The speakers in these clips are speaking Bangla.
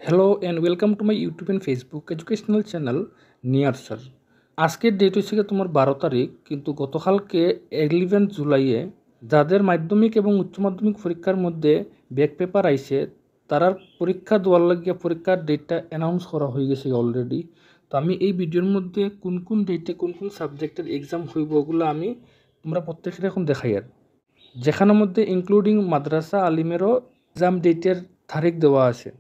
Hello and welcome to my YouTube and Facebook educational channel near sir. আজকের ডেট হচ্ছে তোমার 12 তারিখ, কিন্তু গতকালকে 11 জুলাইয়ে যাদের মাধ্যমিক এবং উচ্চ মাধ্যমিক পরীক্ষার মধ্যে ব্যাক পেপার আইছে তারার পরীক্ষা দেওয়ার লাগিয়ে পরীক্ষার ডেটটা অ্যানাউন্স করা হয়ে গেছে অলরেডি। তো আমি এই ভিডিওর মধ্যে কোন কোন ডেটে কোন কোন সাবজেক্টের এক্সাম হইব ওগুলো আমি তোমরা প্রত্যেকের এখন দেখাই, আর যেখানের মধ্যে ইনক্লুডিং মাদ্রাসা আলিমেরও এক্সাম ডেটের তারিখ দেওয়া আছে।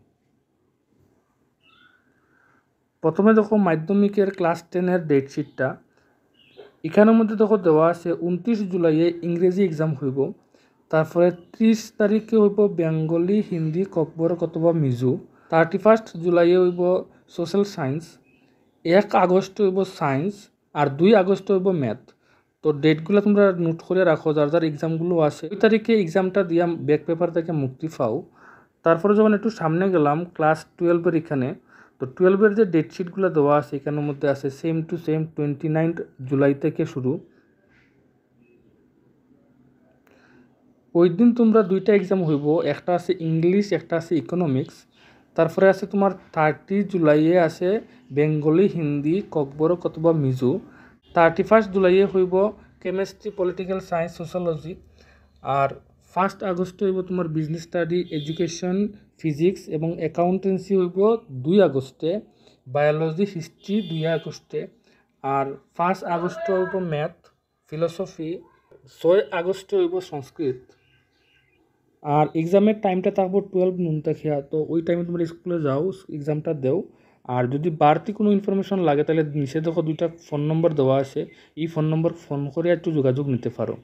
প্রথমে দেখো মাধ্যমিকের ক্লাস 10-এর ডেটশিটটা, এখানের মধ্যে দেখো দেওয়া আছে 29 জুলাইয়ে ইংরেজি এক্সাম হইব, তারপরে 30 তারিখে হইব বেঙ্গলি, হিন্দি, ককবরক অথবা মিজু, 31 জুলাইয়ে হইব সোশ্যাল সায়েন্স, 1 আগস্ট হইব সায়েন্স, আর 2 আগস্ট হইব ম্যাথ। তো ডেটগুলো তোমরা নোট করে রাখো, যার যার এক্সামগুলো আছে 2 তারিখে এক্সামটা দিয়া ব্যাক পেপার থেকে মুক্তি পাও। তারপরে যখন একটু সামনে গেলাম ক্লাস 12-এর এখানে, তো 12-এর যে ডেটশিটগুলো দেওয়া আছে এখানের মধ্যে আছে সেম টু সেম 29 জুলাই থেকে শুরু। ওই দিন তোমরা 2টা এক্সাম হইব, একটা আছে ইংলিশ, একটা আছে ইকোনমিক্স। তারপরে আছে তোমার 30 জুলাইয়ে আছে বেঙ্গলি, হিন্দি, ককবরক অথবা মিজু। 31 জুলাইয়ে হইব কেমিস্ট্রি, পলিটিক্যাল সায়েন্স, সোশ্যোলজি। আর 1 আগস্টে হইব তোমার বিজনেস স্টাডি, এডুকেশন, ফিজিক্স এবং অ্যাকাউন্টেন্সি হইব 2 আগস্টে, বায়োলজি, হিস্ট্রি 2 আগস্টে। আর 1 আগস্টে হইব ম্যাথ, ফিলোসফি। 6 আগস্টে হইব সংস্কৃত। আর এক্সামের টাইমটা থাকবো 12 নুন থেকে, তো ওই টাইমে তোমরা স্কুলে যাও, এক্সামটা দেও। আর যদি বাড়তি কোনো ইনফরমেশন লাগে তাহলে নিচে দেখো 2টা ফোন নম্বর দেওয়া আছে, এই ফোন নম্বর ফোন করে একটু যোগাযোগ নিতে পারো।